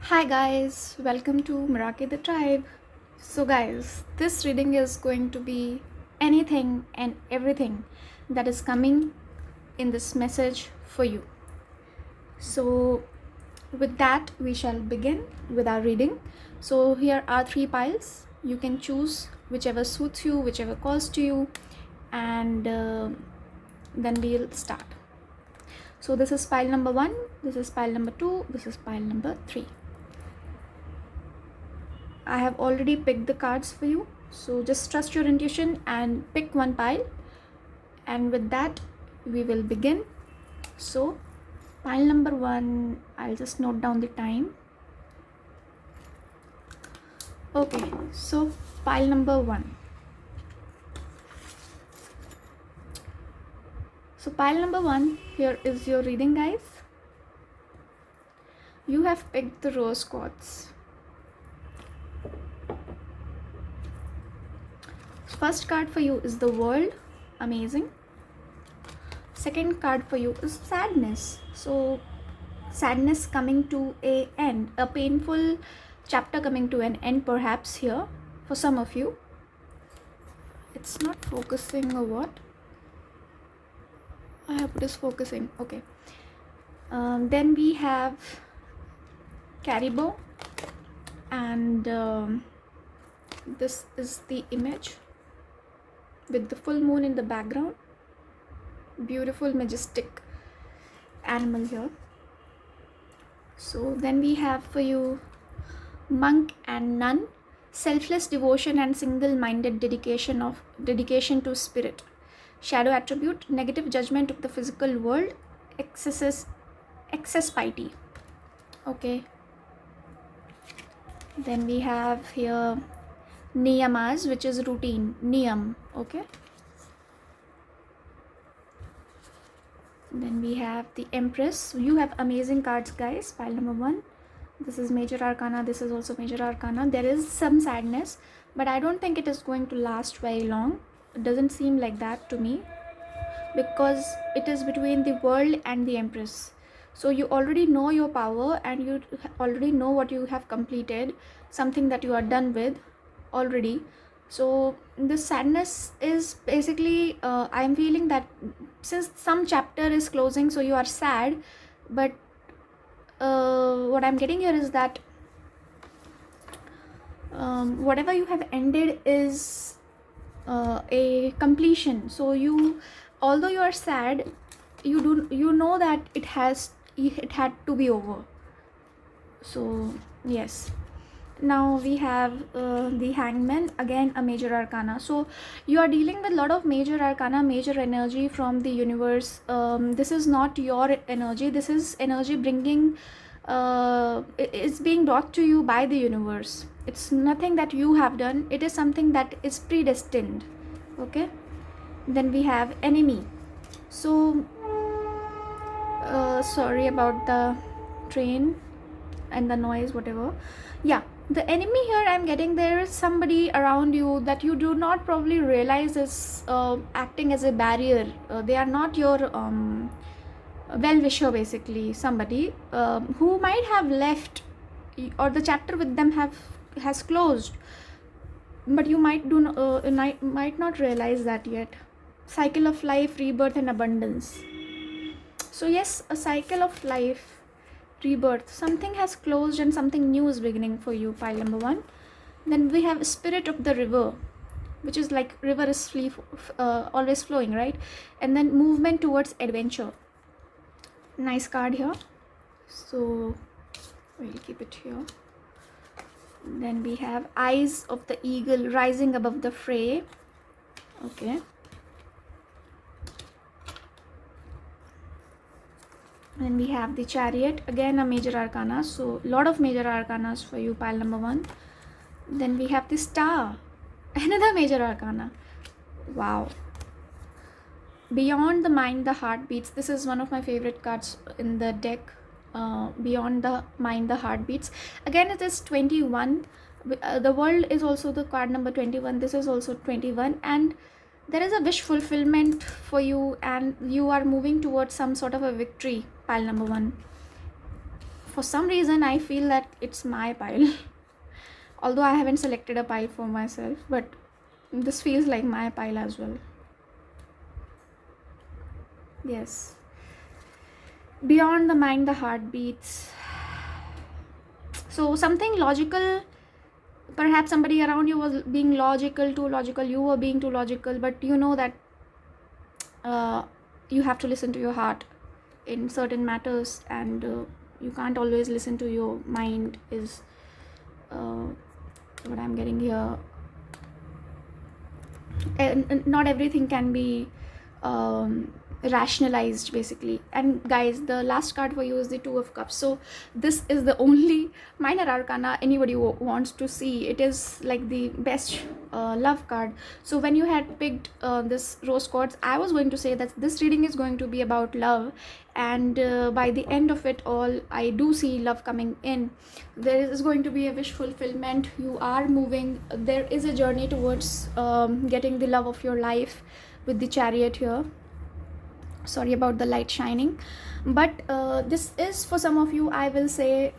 Hi guys, welcome to Meraki the Tribe. So guys, this reading is going to be anything and everything that is coming in this message for you. So with that, we shall begin with our reading. So here are three piles. You can choose whichever suits you, whichever calls to you, and then we'll start. So this is pile number 1, this is pile number 2, this is pile number 3. I have already picked the cards for you, so just trust your intuition and pick one pile, and with that we will begin. So pile number 1, I'll just note down the time. Okay, so pile number 1. So pile number 1, here is your reading, guys. You have picked the rose quartz. First card for you is the world, amazing. Second card for you is sadness. So sadness coming to a end, a painful chapter coming to an end perhaps here for some of you. It's not focusing or what? I hope it is focusing. Okay. Then we have caribou, and this is the image with the full moon in the background. Beautiful, majestic animal here. So then we have for you monk and nun, selfless devotion and single-minded dedication to spirit. Shadow attribute, negative judgment of the physical world, excess piety. Okay. Then we have here niyamas, which is routine, niyam. Okay. Then we have the empress. You have amazing cards, guys. Pile number 1. This is major arcana, this is also major arcana. There is some sadness, but I don't think it is going to last very long. It doesn't seem like that to me, because it is between the world and the empress. So you already know your power, and you already know what you have completed, something that you are done with already. So this sadness is basically I'm feeling that since some chapter is closing, so you are sad, but what I'm getting here is that whatever you have ended is a completion. So you, although you are sad, you know that it had to be over. So yes. Now we have the hangman, again a major arcana. So you are dealing with a lot of major arcana, major energy from the universe. This is not your energy, this is energy bringing it's being brought to you by the universe. It's nothing that you have done, it is something that is predestined. Okay. Then we have enemy. So sorry about the train and the noise, whatever. Yeah, the enemy here I'm getting, there is somebody around you that you do not probably realize is acting as a barrier. They are not your well-wisher, basically somebody who might have left, or the chapter with them has closed, but you might not realize that yet. Cycle of life, rebirth and abundance. So yes, a cycle of life, rebirth, something has closed and something new is beginning for you, pile number 1. Then we have spirit of the river, which is like river is always flowing, right? And then movement towards adventure. Nice card here, so we'll keep it here. Then we have eyes of the eagle rising above the fray. Okay. Then we have the chariot, again a major arcana, so lot of major arcanas for you, pile number 1. Then we have the star, another major arcana. Wow. Beyond the mind the heart beats. This is one of my favorite cards in the deck. Beyond the mind the heart beats. Again it is 21. The world is also the card number 21. This is also 21, and there is a wish fulfillment for you, and you are moving towards some sort of a victory, pile number 1. for some reason I feel that it's my pile. Although I haven't selected a pile for myself, but this feels like my pile as well. Yes. Beyond the mind, the heart beats. So something logical, perhaps somebody around you was being logical, too logical, you were being too logical, but you know that you have to listen to your heart in certain matters, and you can't always listen to your mind, is what I'm getting here. And not everything can be rationalized, basically. And guys, the last card for you is the Two of Cups. So this is the only minor arcana anybody wants to see. It is like the best love card. So when you had picked this rose quartz, I was going to say that this reading is going to be about love, and by the end of it all, I do see love coming in. There is going to be a wish fulfillment. You are moving, there is a journey towards getting the love of your life with the Chariot here. Sorry about the light shining, but this is for some of you, I will say,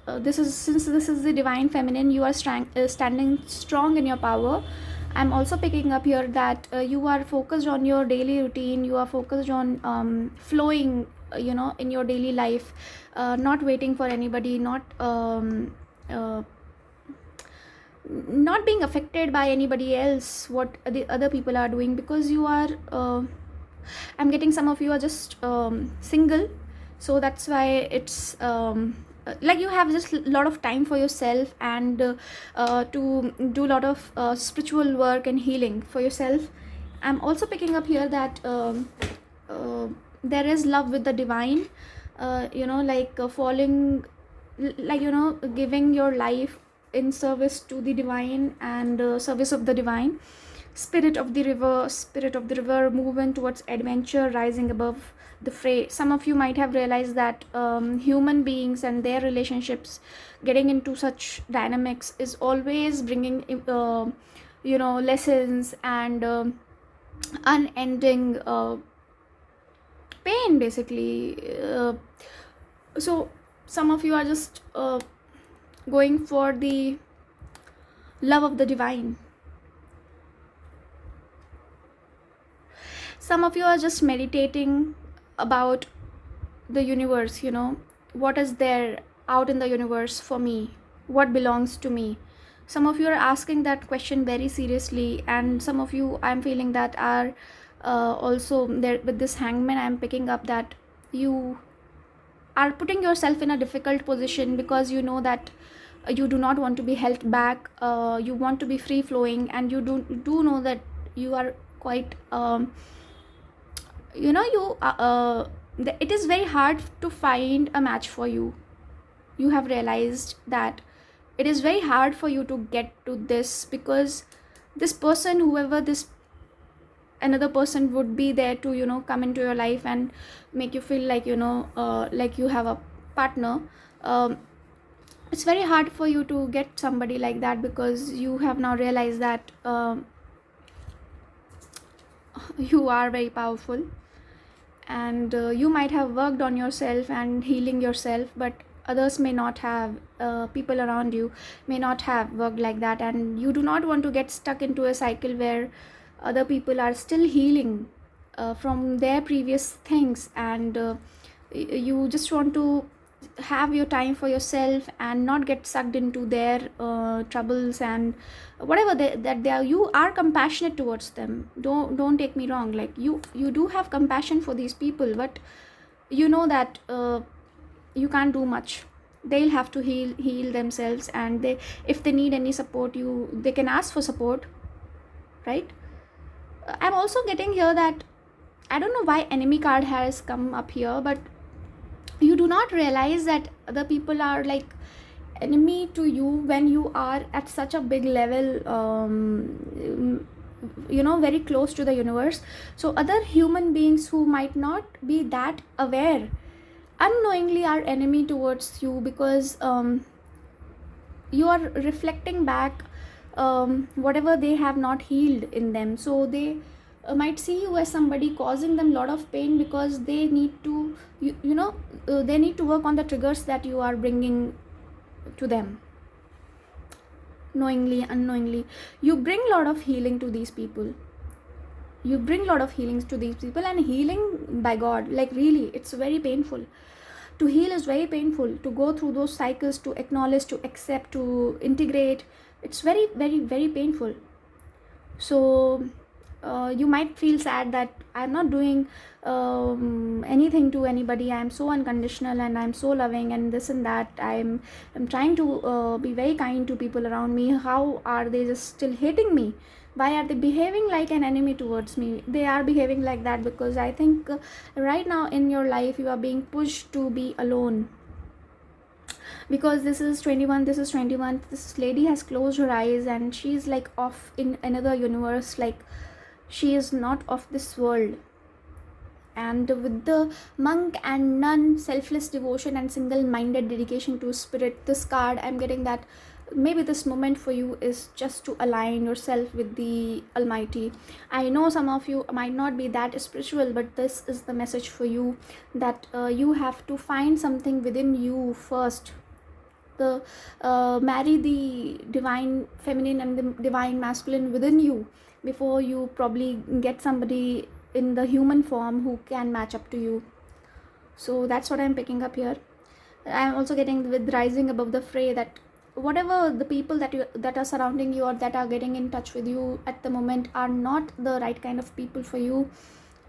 this is, since this is the divine feminine, you are standing strong in your power. I'm also picking up here that you are focused on your daily routine, you are focused on flowing, in your daily life, not waiting for anybody, not being affected by anybody else, what the other people are doing, because you are I'm getting some of you are just single, so that's why it's like you have just a lot of time for yourself, and to do a lot of spiritual work and healing for yourself. I'm also picking up here that there is love with the divine, falling, giving your life in service to the divine, and service of the divine. Spirit of the river, movement towards adventure, rising above the fray. Some of you might have realized that human beings and their relationships, getting into such dynamics, is always bringing lessons and unending pain, basically. So some of you are just going for the love of the divine. Some of you are just meditating about the universe, what is there out in the universe for me, what belongs to me. Some of you are asking that question very seriously, and some of you, I'm feeling that, are also there with this Hangman. I'm picking up that you are putting yourself in a difficult position, because you know that you do not want to be held back, you want to be free flowing, and you do know that you are quite it is very hard to find a match for you. You have realized that it is very hard for you to get to this, because this person, whoever this another person would be there to come into your life and make you feel like like you have a partner. It's very hard for you to get somebody like that, because you have now realized that you are very powerful, and you might have worked on yourself and healing yourself, but others may not have, people around you may not have worked like that, and you do not want to get stuck into a cycle where other people are still healing from their previous things, and you just want to have your time for yourself and not get sucked into their troubles and whatever that they are. You are compassionate towards them, don't take me wrong, like you do have compassion for these people, but you know that you can't do much. They'll have to heal themselves, and if they need any support, they can ask for support, right? I'm also getting here that I don't know why enemy card has come up here, but you do not realize that other people are like enemy to you when you are at such a big level, very close to the universe. So other human beings who might not be that aware unknowingly are enemy towards you, because you are reflecting back whatever they have not healed in them. So they might see you as somebody causing them a lot of pain, because they need to they need to work on the triggers that you are bringing to them. Knowingly, unknowingly, you bring a lot of healing to these people. You bring a lot of healings to these people, and healing, by God, like really, it's very painful. To heal is very painful. To go through those cycles, to acknowledge, to accept, to integrate, it's very, very, very painful. So you might feel sad that I'm not doing anything to anybody. I'm so unconditional and I'm so loving and this and that. I'm trying to be very kind to people around me. How are they just still hating me? Why are they behaving like an enemy towards me? They are behaving like that because I think right now in your life you are being pushed to be alone. Because this is 21, this lady has closed her eyes and she's like off in another universe, like she is not of this world. And with the monk and nun, selfless devotion and single-minded dedication to spirit, this card, I'm getting that maybe this moment for you is just to align yourself with the Almighty. I know some of you might not be that spiritual, but this is the message for you, that you have to find something within you first. Marry the divine feminine and the divine masculine within you before you probably get somebody in the human form who can match up to you. So that's what I'm picking up here. I'm also getting with rising above the fray, that whatever the people that are surrounding you or that are getting in touch with you at the moment are not the right kind of people for you.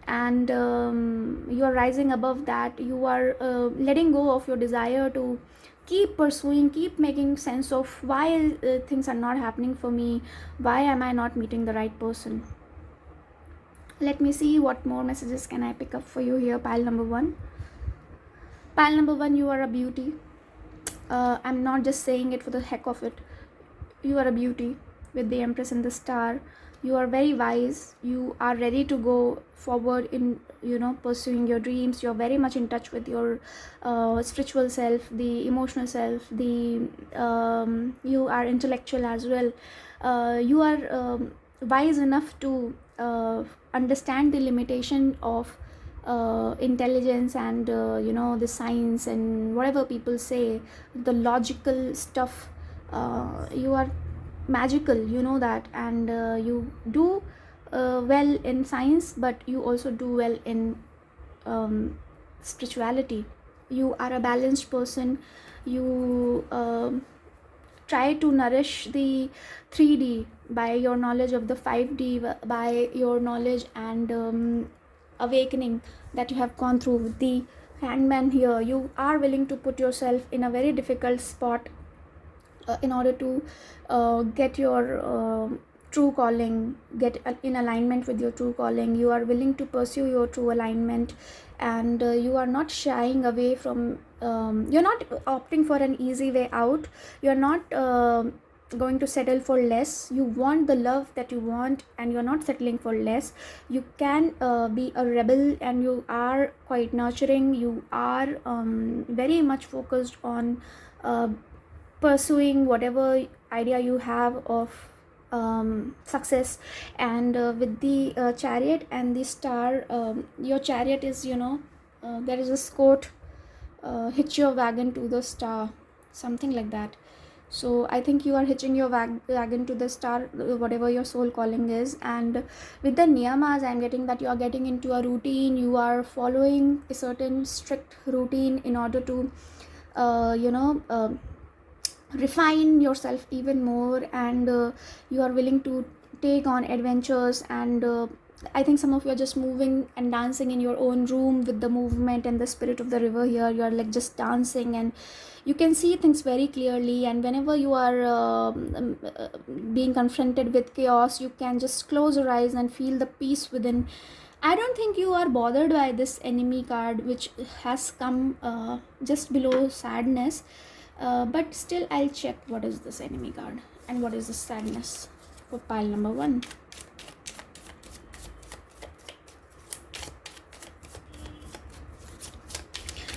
And you are rising above that. You are letting go of your desire to keep pursuing, keep making sense of why things are not happening for me, why am I not meeting the right person. Let me see what more messages can I pick up for you here. Pile number one, you are a beauty. I'm not just saying it for the heck of it. You are a beauty with the Empress and the Star. You are very wise. You are ready to go forward in pursuing your dreams. You're very much in touch with your spiritual self, the emotional self, the you are intellectual as well. You are wise enough to understand the limitation of intelligence and the science and whatever people say, the logical stuff. You are magical, you know that, and you do well in science, but you also do well in spirituality. You are a balanced person. You try to nourish the 3D by your knowledge of the 5D, by your knowledge and awakening that you have gone through with the Hangman here. You are willing to put yourself in a very difficult spot in order to get your true calling, get in alignment with your true calling. You are willing to pursue your true alignment, and you are not shying away from you're not opting for an easy way out. You're not going to settle for less. You want the love that you want, and you're not settling for less. You can be a rebel, and you are quite nurturing. You are very much focused on pursuing whatever idea you have of success. And with the Chariot and the Star, your Chariot is there is a quote, hitch your wagon to the star, something like that. So I think you are hitching your wagon to the star, whatever your soul calling is. And with the niyamas, I'm getting that you are getting into a routine. You are following a certain strict routine in order to refine yourself even more, and you are willing to take on adventures. And I think some of you are just moving and dancing in your own room with the movement and the spirit of the river here. You are like just dancing, and you can see things very clearly. And whenever you are being confronted with chaos, you can just close your eyes and feel the peace within. I don't think you are bothered by this enemy card, which has come just below sadness. But still, I'll check what is this enemy card and what is the sadness for pile number one.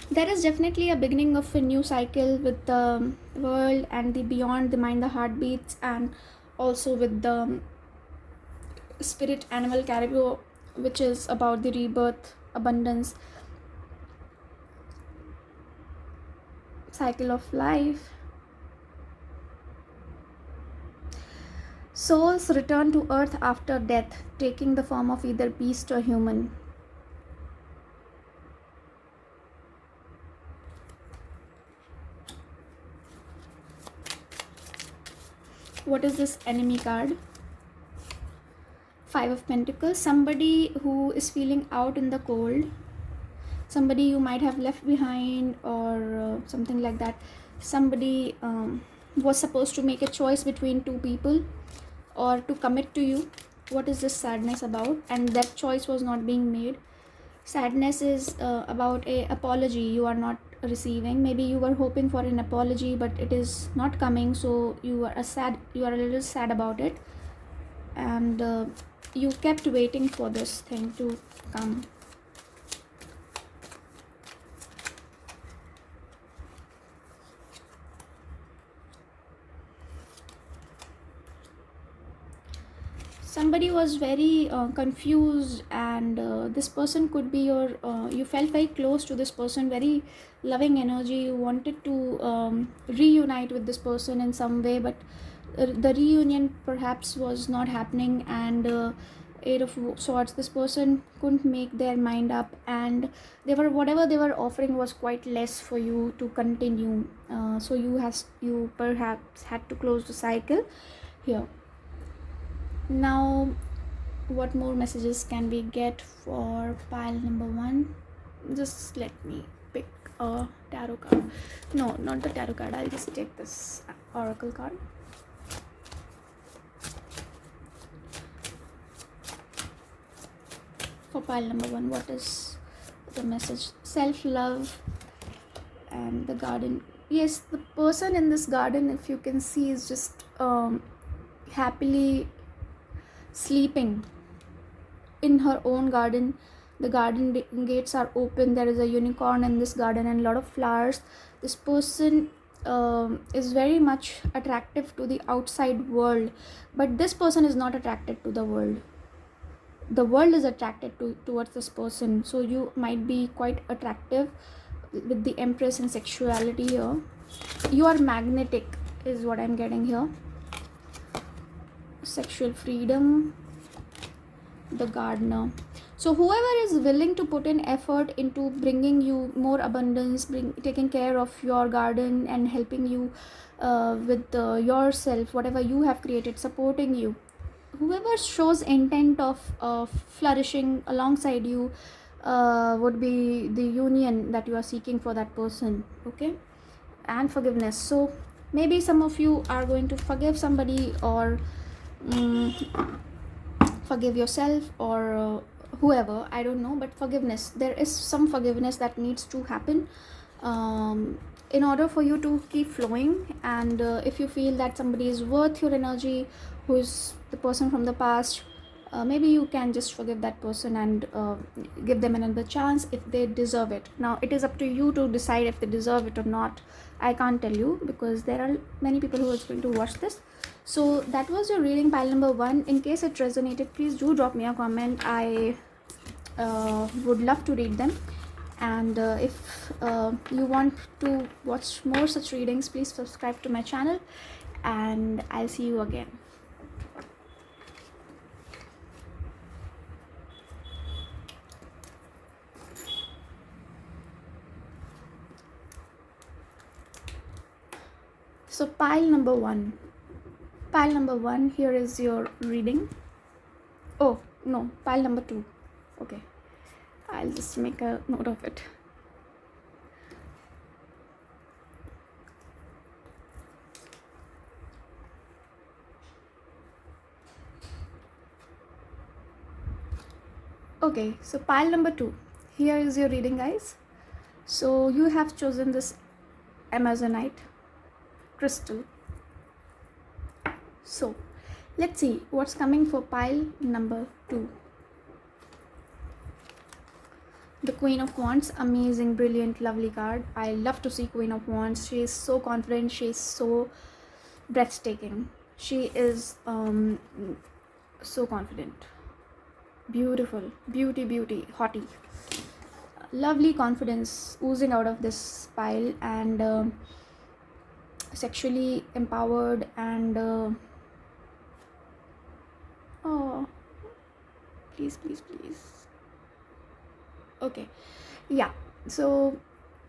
There is definitely a beginning of a new cycle with the world and the beyond, the mind, the heartbeats, and also with the spirit animal caribou which is about the rebirth, abundance, cycle of life. Souls return to earth after death, taking the form of either beast or human. What is this enemy card? Five of Pentacles. Somebody who is feeling out in the cold, somebody you might have left behind, or something like that. Somebody was supposed to make a choice between two people or to commit to you. What is this sadness about? And that choice was not being made. Sadness is about a apology you are not receiving. Maybe you were hoping for an apology, but it is not coming, so you are a little sad about it, and you kept waiting for this thing to come. Somebody was very confused, and this person could be your you felt very close to this person, very loving energy. You wanted to reunite with this person in some way, but the reunion perhaps was not happening, and Eight of Swords, this person couldn't make their mind up, and whatever they were offering was quite less for you to continue, so you perhaps had to close the cycle here. Now, what more messages can we get for pile number 1? Just let me pick a tarot card. No, not the tarot card. I'll just take this oracle card. For pile number 1, what is the message? Self-love and the garden. Yes, the person in this garden, if you can see, is just happily sleeping in her own garden. The garden gates are open. There is a unicorn in this garden and a lot of flowers. This person is very much attractive to the outside world, but this person is not attracted to the world. The world is attracted towards this person, so you might be quite attractive with the Empress and sexuality here. You are magnetic is what I'm getting here. Sexual freedom, the gardener. So whoever is willing to put in effort into bringing you more abundance, taking care of your garden and helping you with yourself, whatever you have created, supporting you, whoever shows intent of flourishing alongside you would be the union that you are seeking for that person. Okay, and forgiveness. So maybe some of you are going to forgive somebody, or forgive yourself, or whoever, I don't know, but forgiveness, there is some forgiveness that needs to happen in order for you to keep flowing. And if you feel that somebody is worth your energy, who is the person from the past, maybe you can just forgive that person and give them another chance if they deserve it. Now it is up to you to decide if they deserve it or not. I can't tell you, because there are many people who are going to watch this. So that was your reading, pile number 1. In case it resonated, please do drop me a comment. I would love to read them. And if you want to watch more such readings, please subscribe to my channel, and I'll see you again. So pile number 1, here is your reading. Oh no, pile number 2. Okay, I'll just make a note of it. Okay, so pile number 2, here is your reading, guys. So you have chosen this Amazonite crystal. So let's see what's coming for pile number 2. The Queen of Wands, amazing, brilliant, lovely card. I love to see Queen of Wands. She is so confident, she is so breathtaking. She is so confident. Beautiful. Beauty, beauty, hottie. Lovely confidence oozing out of this pile, and sexually empowered, and oh, please, please, please. Okay, yeah. So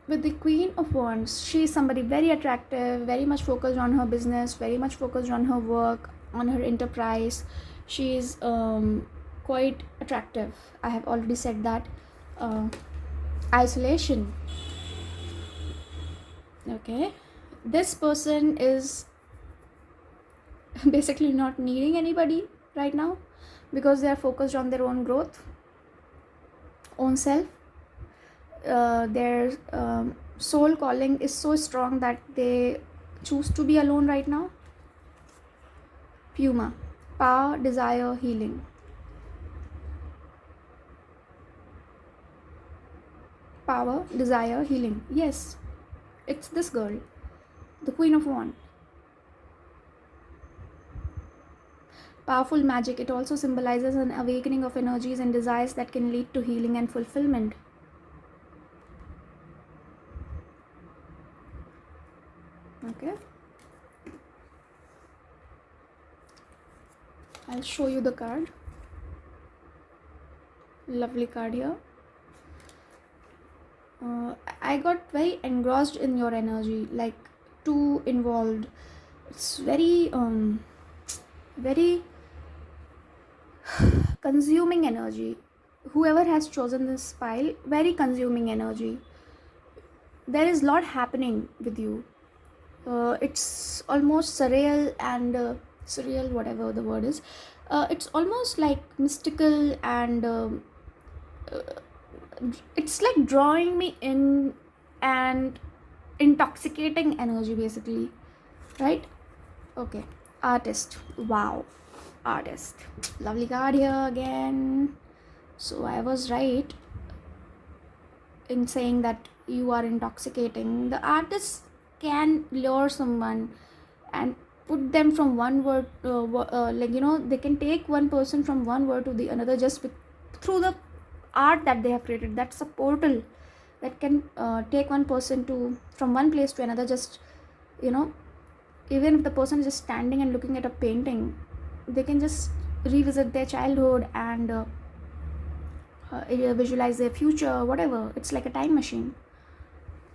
with the Queen of Wands, she's somebody very attractive, very much focused on her business, very much focused on her work, on her enterprise. She's quite attractive. I have already said that. uh, Isolation. Okay, this person is basically not needing anybody right now, because they are focused on their own growth, own self. Their soul calling is so strong that they choose to be alone right now. Puma. Power, desire, healing. Power, desire, healing. Yes, it's this girl, the Queen of Wands. Powerful magic. It also symbolizes an awakening of energies and desires that can lead to healing and fulfillment. Okay, I'll show you the card. Lovely card here. I got very engrossed in your energy, like too involved. It's very very consuming energy. Whoever has chosen this pile, very consuming energy. There is a lot happening with you. It's almost surreal, and surreal, whatever the word is. It's almost like mystical, and it's like drawing me in, and intoxicating energy, basically, right? Okay, artist. Wow, artist. Lovely card here again. So I was right in saying that you are intoxicating. The artist can lure someone and put them from one word, like, they can take one person from one word to the another just through the art that they have created. That's a portal that can take one person to from one place to another. Just, even if the person is just standing and looking at a painting, they can just revisit their childhood, and visualize their future, whatever. It's like a time machine.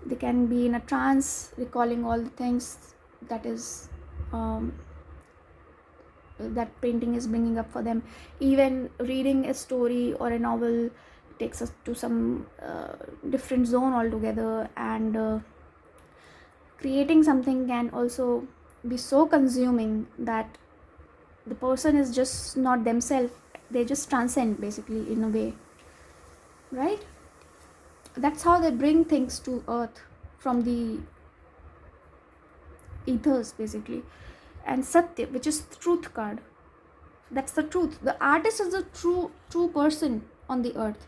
They can be in a trance, recalling all the things that is that painting is bringing up for them. Even reading a story or a novel takes us to some different zone altogether, and creating something can also be so consuming that the person is just not themselves. They just transcend, basically, in a way, right? That's how they bring things to earth from the ethers, basically. And Satya, which is truth card. That's the truth. The artist is the true person on the earth.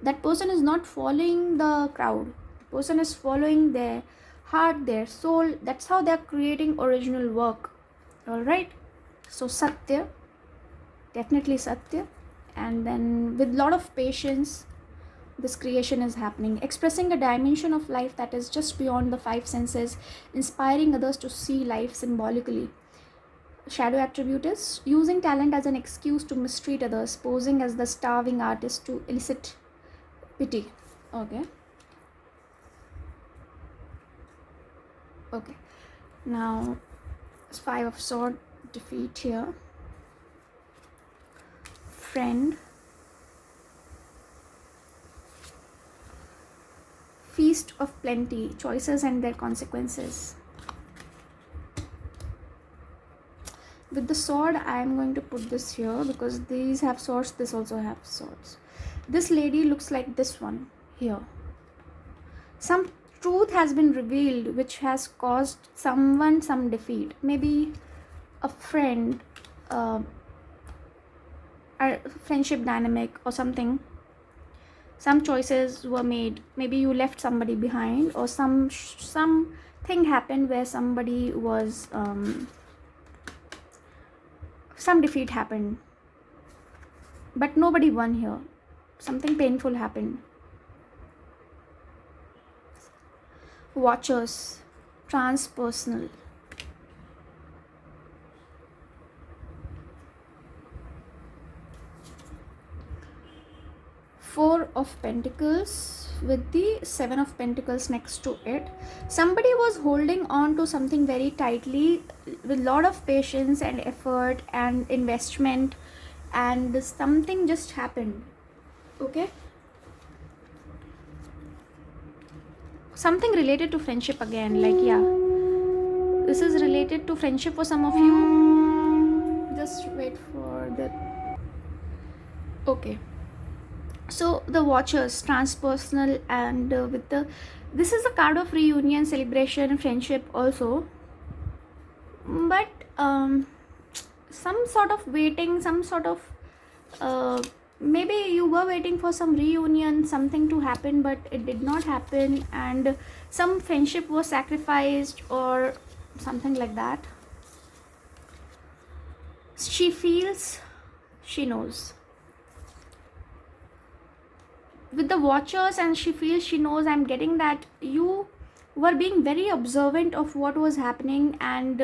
That person is not following the crowd. The person is following their heart, their soul. That's how they're creating original work. Alright? So Satya, definitely Satya. And then with a lot of patience, this creation is happening, expressing a dimension of life that is just beyond the five senses, inspiring others to see life symbolically. Shadow attribute is using talent as an excuse to mistreat others, posing as the starving artist to elicit pity. Okay. Okay. Now, Five of Swords, defeat here. Friend. Feast of plenty, choices and their consequences. With the sword, I am going to put this here because these have swords, this also have swords. This lady looks like this one here. Some truth has been revealed which has caused someone some defeat. Maybe a friend, a friendship dynamic or something. Some choices were made. Maybe you left somebody behind, or something happened where somebody was some defeat happened. but nobody won here. Something painful happened. Watchers, transpersonal. Four of Pentacles with the Seven of Pentacles next to it. Somebody was holding on to something very tightly with a lot of patience and effort and investment, and something just happened. Okay, something related to friendship again. Like, yeah, this is related to friendship for some of you. Just wait for the... Okay, so the Watchers, transpersonal, and with the... This is a card of reunion, celebration, friendship also. But some sort of waiting, some sort of... maybe you were waiting for some reunion, something to happen, but it did not happen, and some friendship was sacrificed or something like that. She feels, she knows. With the Watchers, and she feels, she knows, I'm getting that you were being very observant of what was happening, and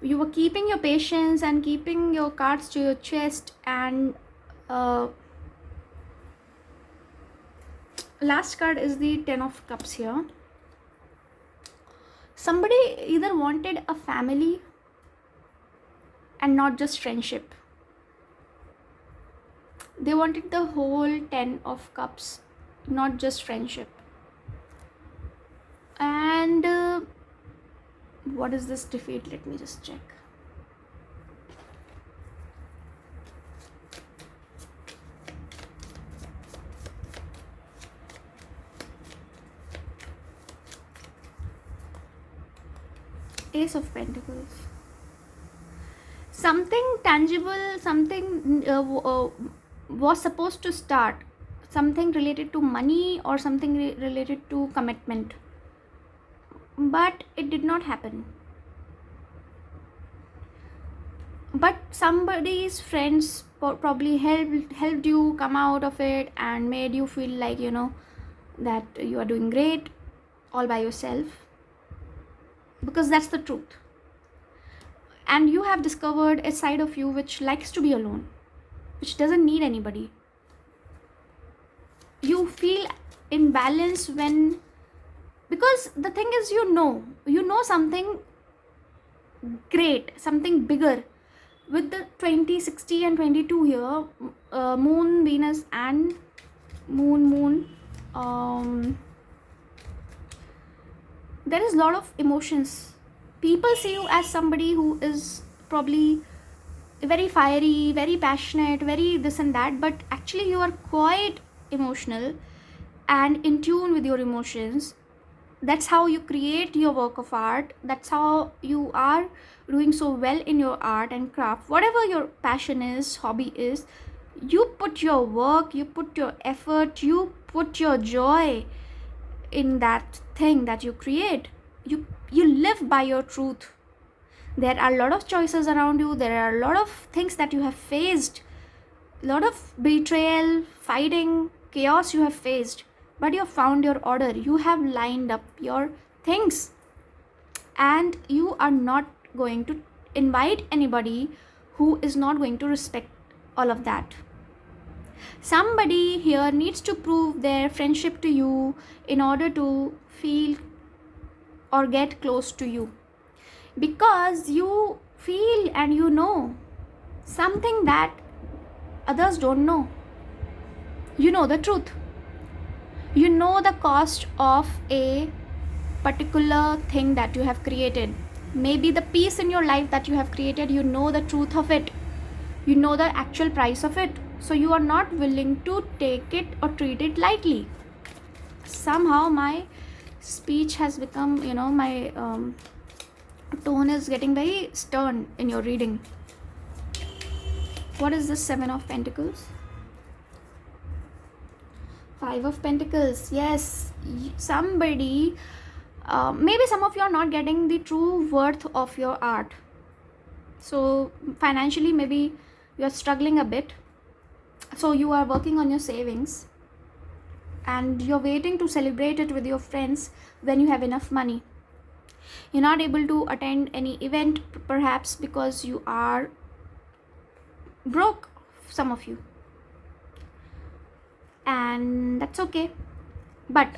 you were keeping your patience and keeping your cards to your chest, and last card is the Ten of Cups here. Somebody either wanted a family and not just friendship. They wanted the whole 10 of Cups, not just friendship. And what is this defeat? Let me just check. Ace of Pentacles. Something tangible, something was supposed to start. Something related to money or something related to commitment. But it did not happen. But somebody's friends probably helped you come out of it and made you feel like, you know, that you are doing great all by yourself. Because that's the truth. And you have discovered a side of you which likes to be alone, which doesn't need anybody. You feel in balance when... Because the thing is, you know something great, something bigger. With the 20, 60 and 22 here, Moon, Venus and Moon, there is a lot of emotions. People see you as somebody who is probably very fiery, very passionate, very this and that, but actually you are quite emotional and in tune with your emotions. That's how you create your work of art. That's how you are doing so well in your art and craft. Whatever your passion is, hobby is, you put your work, you put your effort, you put your joy in that thing that you create. You live by your truth. There are a lot of choices around you. There are a lot of things that you have faced. A lot of betrayal, fighting, chaos you have faced. But you have found your order. You have lined up your things. And you are not going to invite anybody who is not going to respect all of that. Somebody here needs to prove their friendship to you in order to feel or get close to you. Because you feel and you know something that others don't know. You know the truth. You know the cost of a particular thing that you have created. Maybe the peace in your life that you have created, you know the truth of it. You know the actual price of it. So you are not willing to take it or treat it lightly. Somehow my speech has become, you know, my tone is getting very stern in your reading. What is this Seven of Pentacles? Five of Pentacles. Yes, somebody, maybe some of you are not getting the true worth of your art. So financially maybe you are struggling a bit. So you are working on your savings and you're waiting to celebrate it with your friends when you have enough money. You're not able to attend any event perhaps because you are broke, some of you, and that's okay. But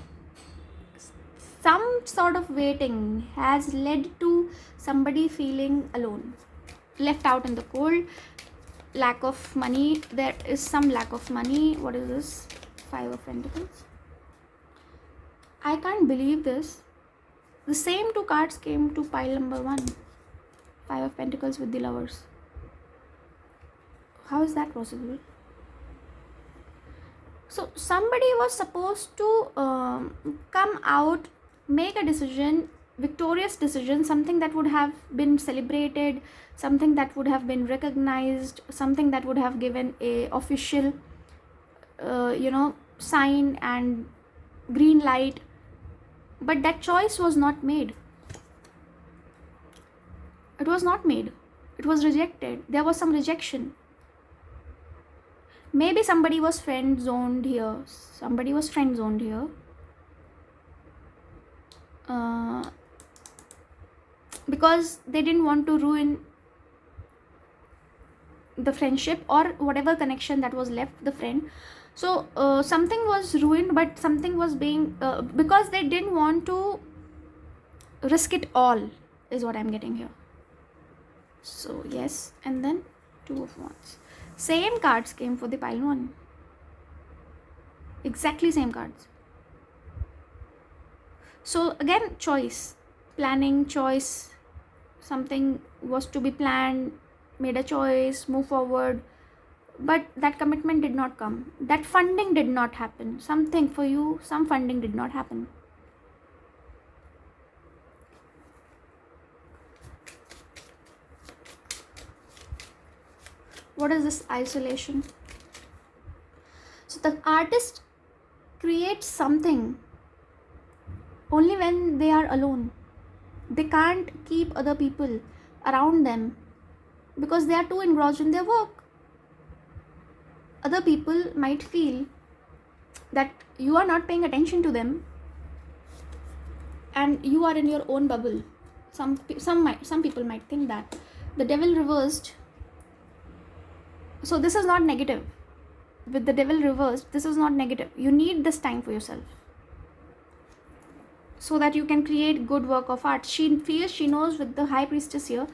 some sort of waiting has led to somebody feeling alone, left out in the cold, lack of money. There is some lack of money. What is this? 5 of Pentacles. I can't believe this. The same 2 cards came to pile number 1. 5 of Pentacles with the Lovers. How is that possible? So somebody was supposed to come out, make a decision, victorious decision, something that would have been celebrated, something that would have been recognized, something that would have given a official sign and green light, but that choice was not made. It was not made. It was rejected. There was some rejection. Maybe somebody was friend zoned here. Because they didn't want to ruin the friendship or whatever connection that was left, the friend. So something was ruined, but something was being because they didn't want to risk it all, is what I'm getting here. So yes, and then 2 of Wands. Same cards came for the pile 1. Exactly same cards. So again, choice, planning, choice. Something was to be planned, made a choice, move forward, but that commitment did not come. That funding did not happen. Something for you, some funding did not happen. What is this? Isolation. So the artist creates something only when they are alone. They can't keep other people around them because they are too engrossed in their work. Other people might feel that you are not paying attention to them and you are in your own bubble. Some people might think that. The Devil reversed. So this is not negative. With the Devil reversed, this is not negative. You need this time for yourself so that you can create good work of art. She feels, she knows with the High Priestess here,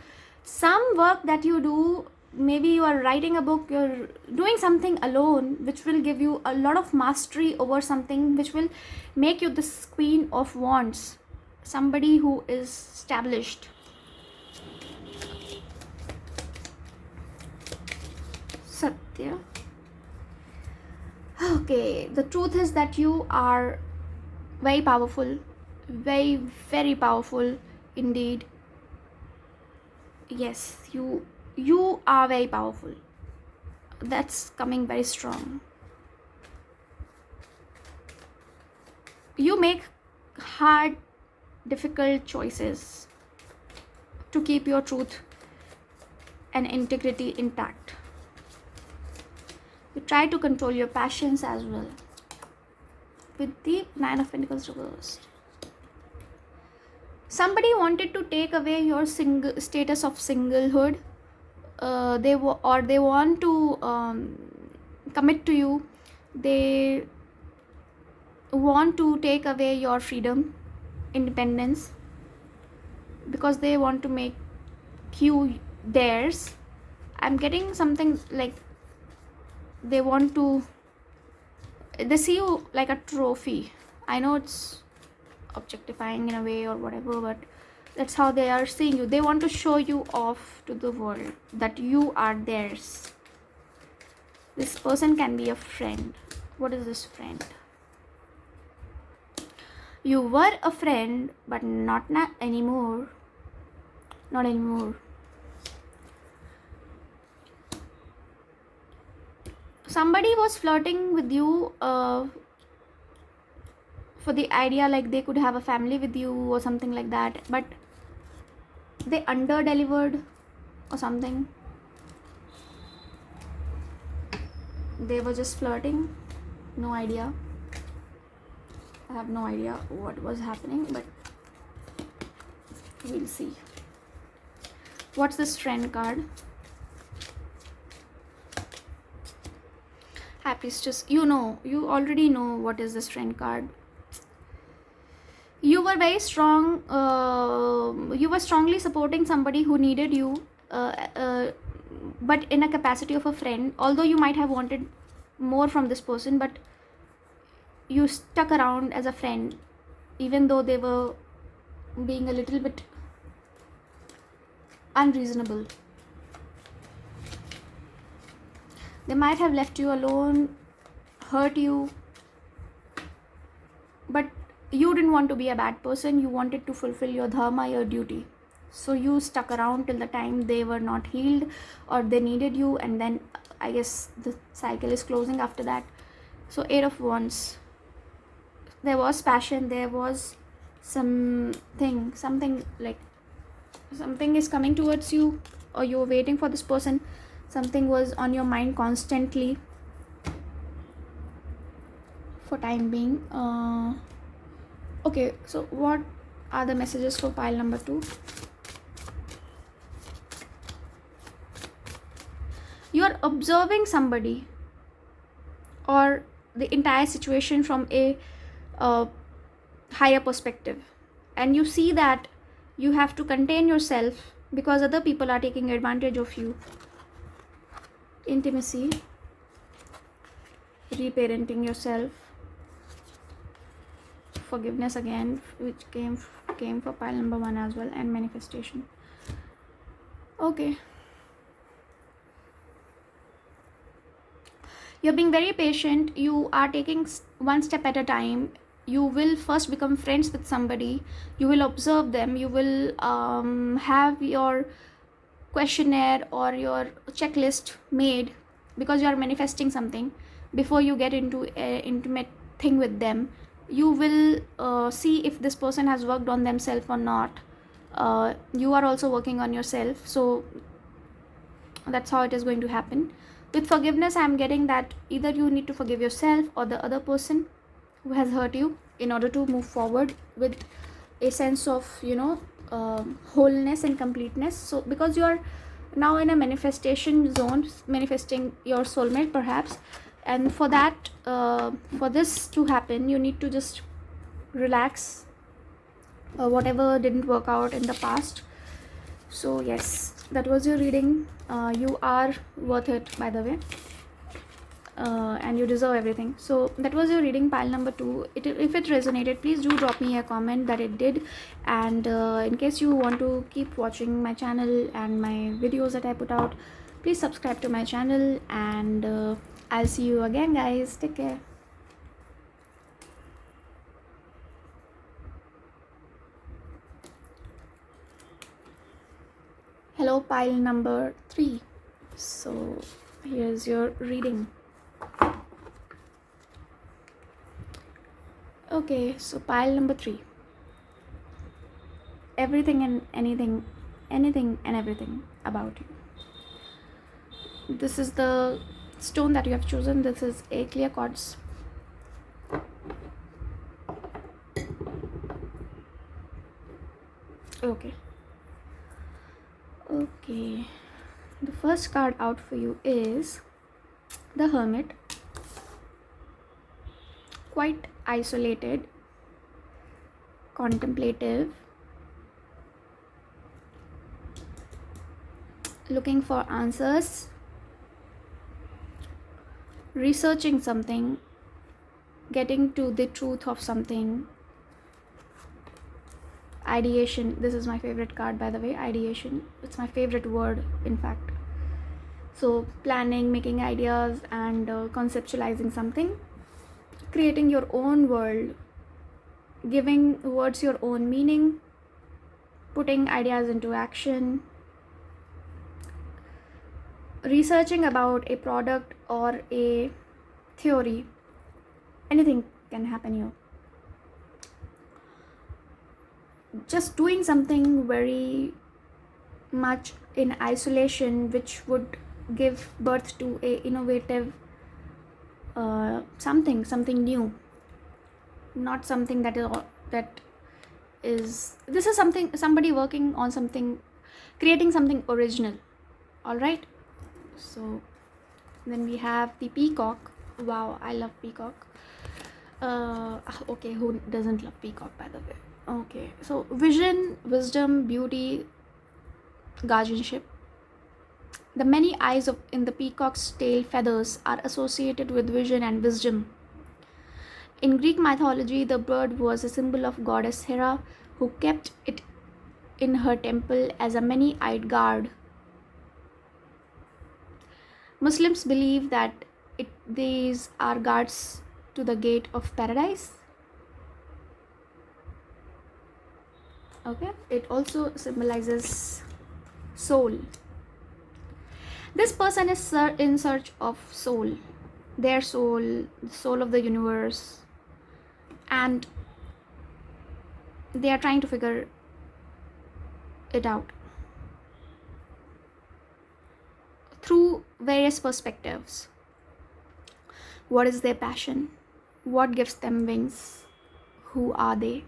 some work that you do, maybe you are writing a book, you're doing something alone, which will give you a lot of mastery over something, which will make you this Queen of Wands, somebody who is established. Satya. Okay, the truth is that you are very powerful, very, very powerful indeed. Yes, you are very powerful. That's coming very strong. You make hard, difficult choices to keep your truth and integrity intact. You try to control your passions as well. With the 9 of Pentacles reversed. Somebody wanted to take away your status of singlehood. They want to commit to you. They want to take away your freedom, independence, because they want to make you theirs. I'm getting something like they see you like a trophy. I know it's objectifying in a way or whatever, but that's how they are seeing you. They want to show you off to the world that you are theirs. This person can be a friend. What is this friend? You were a friend, but not anymore. Not anymore. Somebody was flirting with you for the idea like they could have a family with you or something like that, but they under-delivered or something. they were just flirting. No idea. I have no idea what was happening, but we'll see. What's this friend card? High Priestess. You already know what is this friend card. You were very strong. You were strongly supporting somebody who needed you, but in a capacity of a friend. Although you might have wanted more from this person, but you stuck around as a friend, even though they were being a little bit unreasonable. They might have left you alone, hurt you, but you didn't want to be a bad person. You wanted to fulfill your dharma, your duty. So you stuck around till the time they were not healed or they needed you, and then I guess the cycle is closing after that. So 8 of Wands. There was passion, there was something like something is coming towards you, or you're waiting for this person. Something was on your mind constantly for time being. Okay, so what are the messages for pile number 2? You are observing somebody or the entire situation from a higher perspective, and you see that you have to contain yourself because other people are taking advantage of you. Intimacy, reparenting yourself, forgiveness again, which came for pile number 1 as well, and manifestation. Okay, you're being very patient. You are taking one step at a time. You will first become friends with somebody. You will observe them. You will have your questionnaire or your checklist made, because you are manifesting something. Before you get into an intimate thing with them, you will see if this person has worked on themselves or not. You are also working on yourself, so that's how it is going to happen. With forgiveness, I am getting that either you need to forgive yourself or the other person who has hurt you in order to move forward with a sense of wholeness and completeness. So because you are now in a manifestation zone, manifesting your soulmate perhaps, and for that for this to happen, you need to just relax whatever didn't work out in the past. So yes, that was your reading. You are worth it, by the way, and you deserve everything. So that was your reading, pile number 2. If it resonated, please do drop me a comment that it did, and in case you want to keep watching my channel and my videos that I put out, please subscribe to my channel, and I'll see you again, guys. Take care. Hello, pile number 3. So here's your reading. Okay, so pile number 3. Everything and anything and everything about you. This is the stone that you have chosen. This is a clear quartz. Okay. The first card out for you is the Hermit. Quite isolated, contemplative, looking for answers, researching something, getting to the truth of something. Ideation. This is my favorite card, by the way. Ideation. It's my favorite word, in fact. So planning, making ideas, and conceptualizing something. Creating your own world, giving words your own meaning, putting ideas into action, researching about a product or a theory. Anything can happen here. Just doing something very much in isolation, which would give birth to a innovative something new, not something that is this is somebody working on something, creating something original. All right, so then we have the peacock. Wow, I love peacock. Okay, who doesn't love peacock, by the way? Okay, so vision, wisdom, beauty, guardianship. The many eyes in the peacock's tail feathers are associated with vision and wisdom. In Greek mythology, the bird was a symbol of goddess Hera, who kept it in her temple as a many-eyed guard. Muslims believe that these are guards to the gate of paradise. Okay, it also symbolizes soul. This person is in search of soul, their soul, the soul of the universe, and they are trying to figure it out through various perspectives. What is their passion? What gives them wings? Who are they?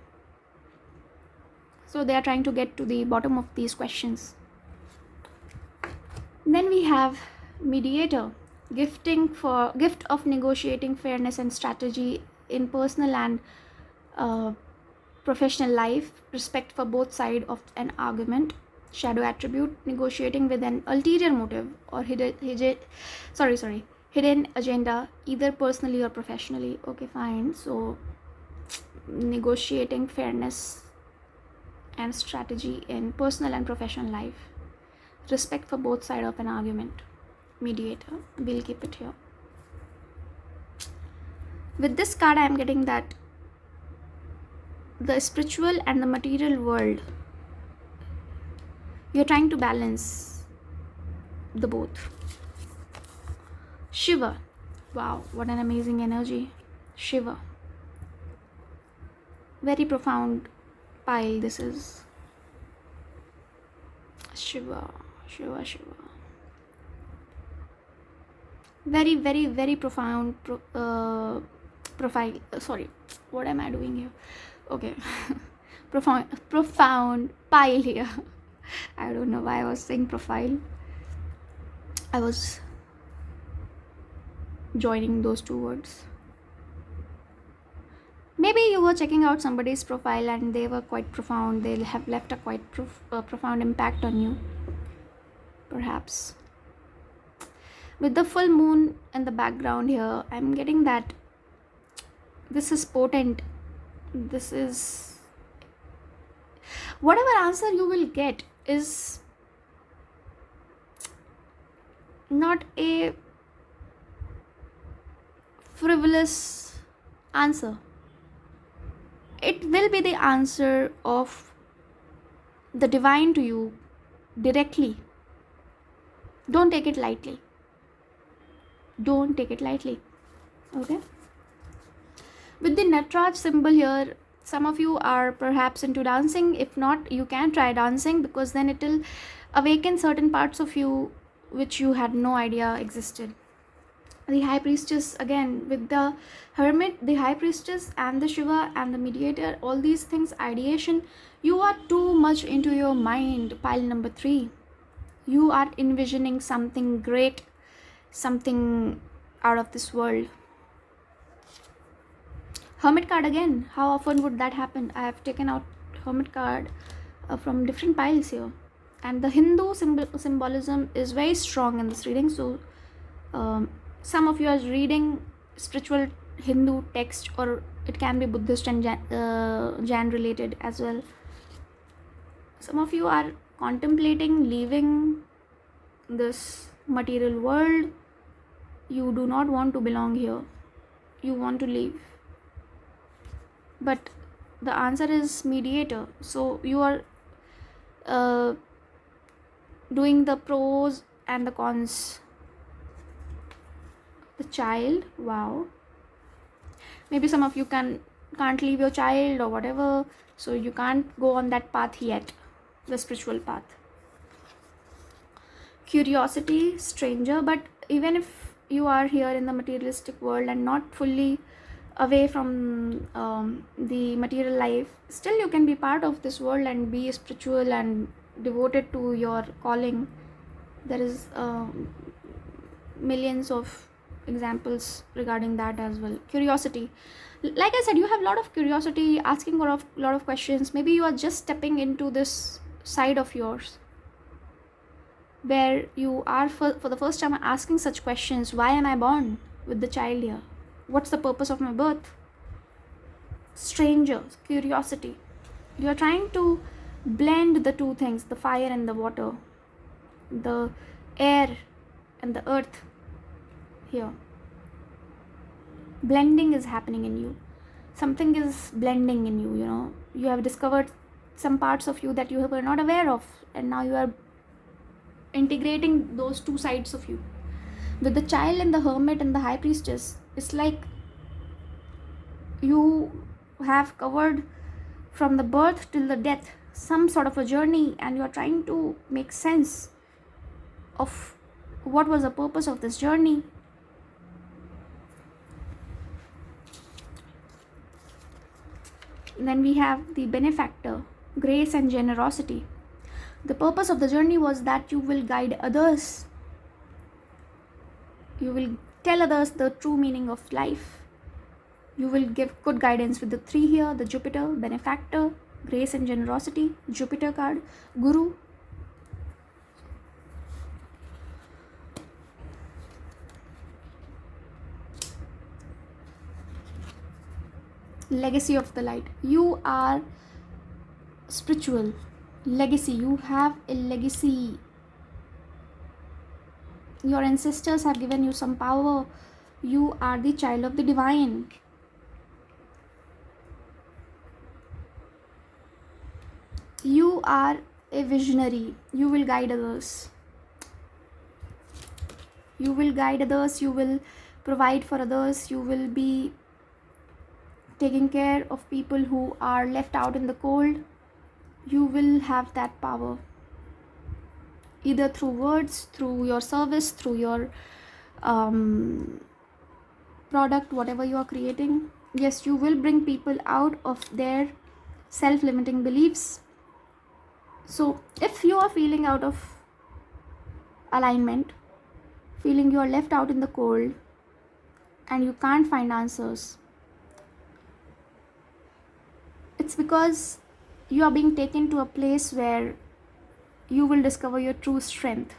So they are trying to get to the bottom of these questions. Then we have mediator, gift of negotiating fairness and strategy in personal and professional life, respect for both sides of an argument. Shadow attribute, negotiating with an ulterior motive or hidden agenda, either personally or professionally. Okay, fine. So negotiating fairness and strategy in personal and professional life, respect for both sides of an argument. Mediator, we'll keep it here. With this card, I am getting that the spiritual and the material world, you're trying to balance the both. Shiva, wow, what an amazing energy. Shiva, very profound pile this is. Shiva. Very, very, very profound profile. Sorry, what am I doing here? Okay. profound pile here. I don't know why I was saying profile. I was joining those two words. Maybe you were checking out somebody's profile and they were quite profound. They'll have left a quite profound impact on you. Perhaps. With the full moon in the background here, I'm getting that this is potent. This is... whatever answer you will get is not a frivolous answer. It will be the answer of the divine to you directly. Don't take it lightly. Don't take it lightly. Okay? With the Natraj symbol here, some of you are perhaps into dancing. If not, you can try dancing, because then it will awaken certain parts of you which you had no idea existed. The High Priestess, again, with the Hermit, the High Priestess and the Shiva and the Mediator, all these things, ideation. You are too much into your mind, pile number 3. You are envisioning something great, something out of this world. Hermit card again. How often would that happen? I have taken out Hermit card from different piles here. And the Hindu symbolism is very strong in this reading. So some of you are reading spiritual Hindu text, or it can be Buddhist and Jain related as well. Some of you are contemplating leaving this material world. You do not want to belong here. You want to leave. But the answer is Mediator. So you are doing the pros and the cons. The child, wow. Maybe some of you can't leave your child or whatever, so you can't go on that path yet, the spiritual path. Curiosity, stranger, but even if you are here in the materialistic world and not fully away from the material life, still you can be part of this world and be spiritual and devoted to your calling. There is millions of examples regarding that as well. Curiosity, like I said, you have a lot of curiosity, asking a lot of questions. Maybe you are just stepping into this side of yours where you are for the first time asking such questions. Why am I born with the child here? What's the purpose of my birth? Strangers, curiosity. You are trying to blend the two things, the fire and the water, the air and the earth here. Blending is happening in you. Something is blending in you, you know. You have discovered some parts of you that you were not aware of, and now you are integrating those two sides of you. With the child and the hermit and the high priestess, it's like you have covered from the birth till the death some sort of a journey, and you are trying to make sense of what was the purpose of this journey. Then we have the benefactor, grace and generosity. The purpose of the journey was that you will guide others. You will tell others the true meaning of life. You will give good guidance with the 3 here, the Jupiter, benefactor, grace and generosity, Jupiter card, Guru. Legacy of the light. You are spiritual. Legacy. You have a legacy. Your ancestors have given you some power. You are the child of the divine. You are a visionary. You will guide others. You will guide others. You will provide for others. You will be taking care of people who are left out in the cold. You will have that power, either through words, through your service, through your product, whatever you are creating. Yes, you will bring people out of their self-limiting beliefs. So if you are feeling out of alignment, feeling you are left out in the cold and you can't find answers, it's because you are being taken to a place where you will discover your true strength.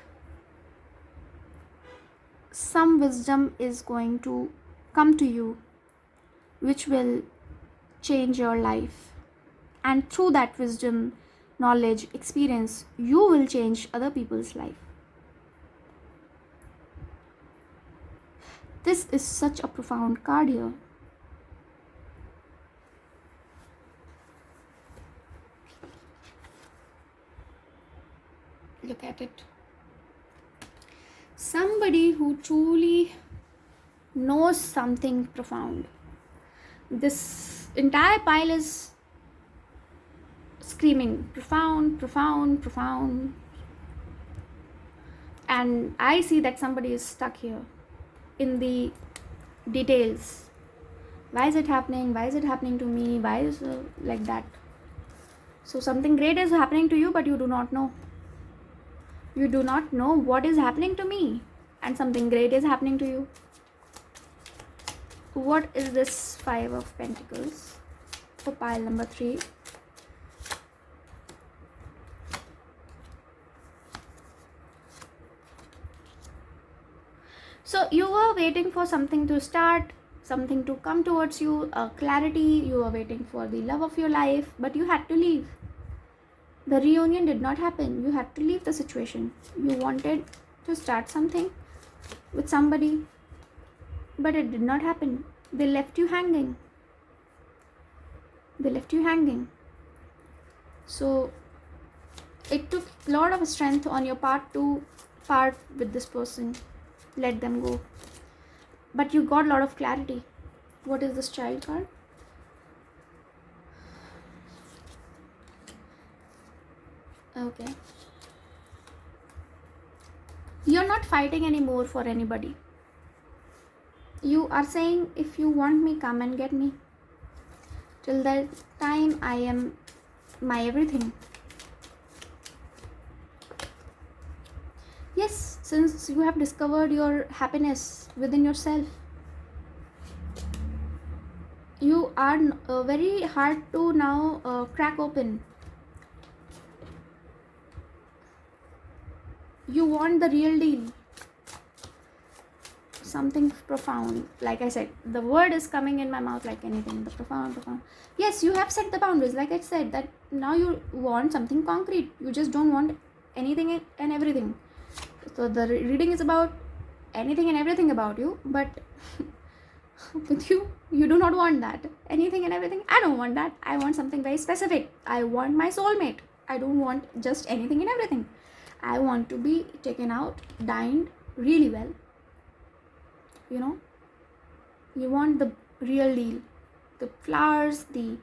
Some wisdom is going to come to you which will change your life, and through that wisdom, knowledge, experience, you will change other people's life. This is such a profound card here. Look at it. Somebody who truly knows something profound. This entire pile is screaming profound, profound, profound. And I see that somebody is stuck here in the details. Why is it happening? Why is it happening to me? Why is it like that? So something great is happening to you, but you do not know. You do not know what is happening to me, and something great is happening to you. What is this 5 of Pentacles for pile number 3? So you were waiting for something to start, something to come towards you, a clarity. You were waiting for the love of your life, but you had to leave. The reunion did not happen. You had to leave the situation. You wanted to start something with somebody, but it did not happen. They left you hanging. They left you hanging. So it took a lot of strength on your part to part with this person, let them go. But you got a lot of clarity. What is this child card? Okay. You're not fighting anymore for anybody. You are saying, if you want me, come and get me. Till that time, I am my everything. Yes, since you have discovered your happiness within yourself, you are very hard to now crack open. You want the real deal. Something profound. Like I said, the word is coming in my mouth like anything. The profound. Yes, you have set the boundaries. Like I said, that now you want something concrete. You just don't want anything and everything. So the reading is about anything and everything about you, but with you do not want that. Anything and everything. I don't want that. I want something very specific. I want my soulmate. I don't want just anything and everything. I want to be taken out, dined really well. You know, you want the real deal, the flowers, the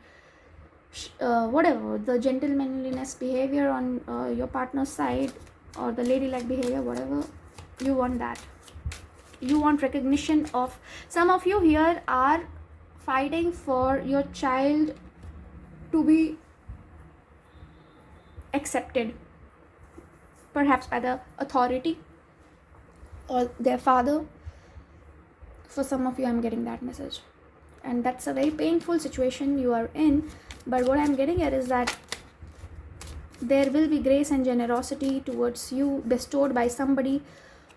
whatever, the gentlemanliness behavior on your partner's side, or the ladylike behavior, whatever. You want that. You want recognition of. Some of you here are fighting for your child to be accepted, perhaps by the authority or their father. For some of you, I'm getting that message, and that's a very painful situation you are in. But what I'm getting at is that there will be grace and generosity towards you bestowed by somebody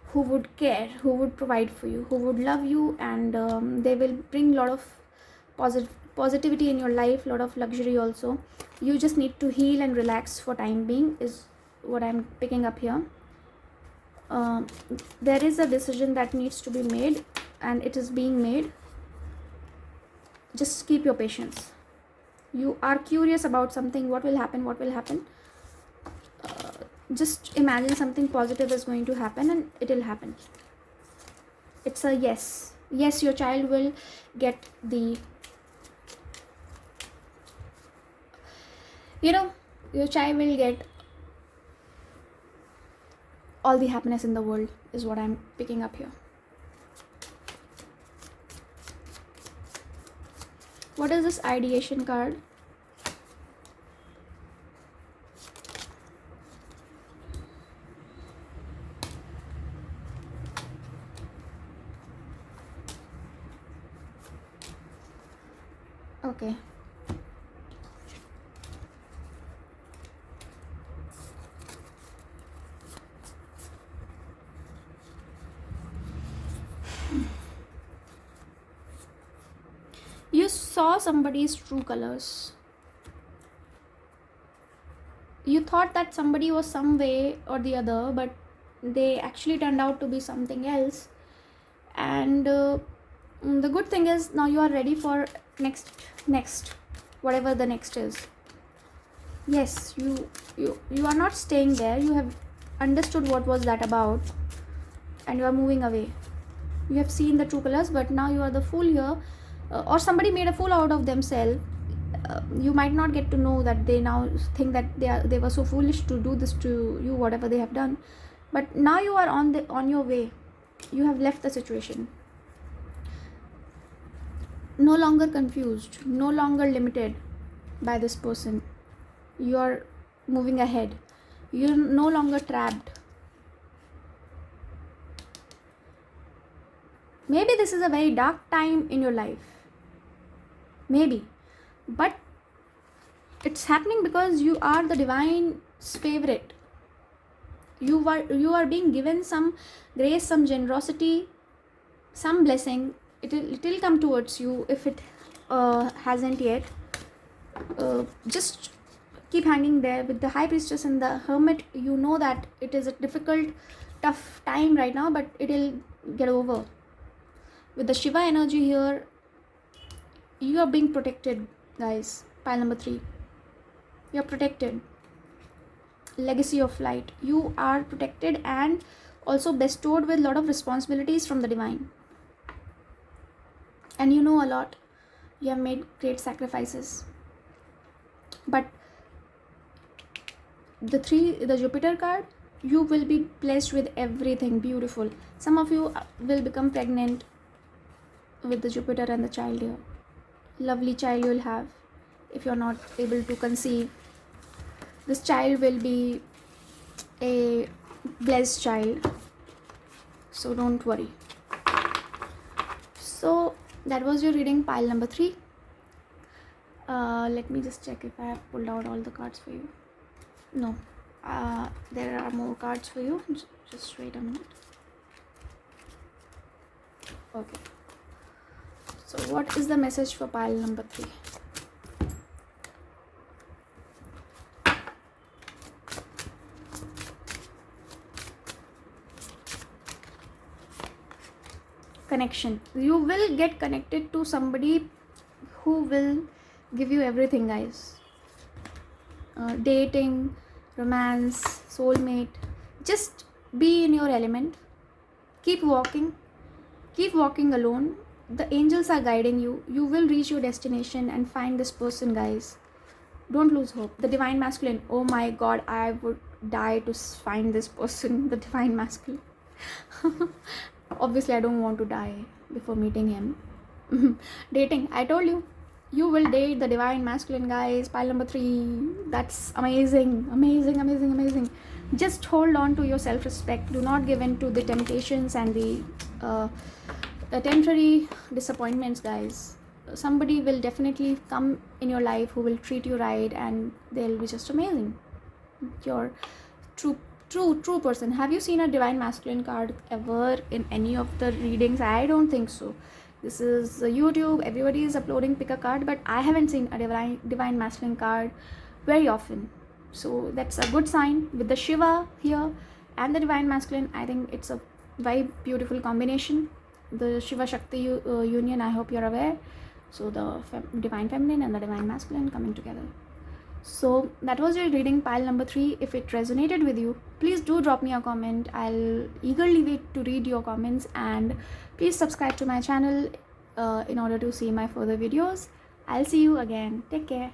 who would care, who would provide for you, who would love you, and they will bring a lot of positivity in your life, a lot of luxury also. You just need to heal and relax for time being, is what I'm picking up here. There is a decision that needs to be made, and it is being made. Just keep your patience. You are curious about something. What will happen? Just imagine something positive is going to happen, and it will happen. It's a yes. Yes, your child will get the, your child will get all the happiness in the world, is what I'm picking up here. What is this ideation card? Okay. You saw somebody's true colors. You thought that somebody was some way or the other, but they actually turned out to be something else. And the good thing is, now you are ready for next, whatever the next is. Yes, you are not staying there. You have understood what was that about, and you are moving away. You have seen the true colors, but now you are the fool here. Or somebody made a fool out of themselves. You might not get to know that they now think that they were so foolish to do this to you, whatever they have done. But now you are on your way. You have left the situation. No longer confused, no longer limited by this person. You are moving ahead. You're no longer trapped. Maybe this is a very dark time in your life. Maybe. But it's happening because you are the divine's favorite. You are being given some grace, some generosity, some blessing. It will come towards you if it hasn't yet. Just keep hanging there. With the High Priestess and the Hermit, you know that it is a difficult, tough time right now, but it will get over. With the Shiva energy here, you are being protected, guys. Pile number 3. You are protected. Legacy of light. You are protected and also bestowed with a lot of responsibilities from the divine. And you know a lot. You have made great sacrifices. But the Jupiter card, you will be blessed with everything beautiful. Some of you will become pregnant. with the Jupiter and the child here. Lovely child you will have. If you're not able to conceive, this child will be a blessed child, so don't worry. So that was your reading, pile number 3. Let me just check if I have pulled out all the cards for you. No, there are more cards for you. Just wait a minute. Okay, so what is the message for pile number 3? Connection. You will get connected to somebody who will give you everything, guys. Dating, romance, soulmate. Just be in your element. Keep walking alone. The angels are guiding you. You will reach your destination and find this person, guys. Don't lose hope. The divine masculine. Oh my god, I would die to find this person, the divine masculine. Obviously I don't want to die before meeting him. Dating, I told you, you will date the divine masculine, guys. Pile number 3. That's amazing. Just hold on to your self-respect. Do not give in to the temptations and the temporary disappointments, guys. Somebody will definitely come in your life who will treat you right, and they'll be just amazing. Your true person. Have you seen a divine masculine card ever in any of the readings? I don't think so. This is YouTube. Everybody is uploading PickACard, but I haven't seen a divine masculine card very often. So that's a good sign. With the Shiva here and the divine masculine, I think it's a very beautiful combination. The Shiva Shakti union, I hope you're aware. So the divine feminine and the divine masculine coming together. So that was your reading, pile number 3. If it resonated with you, please do drop me a comment. I'll eagerly wait to read your comments, and please subscribe to my channel in order to see my further videos. I'll see you again. Take care.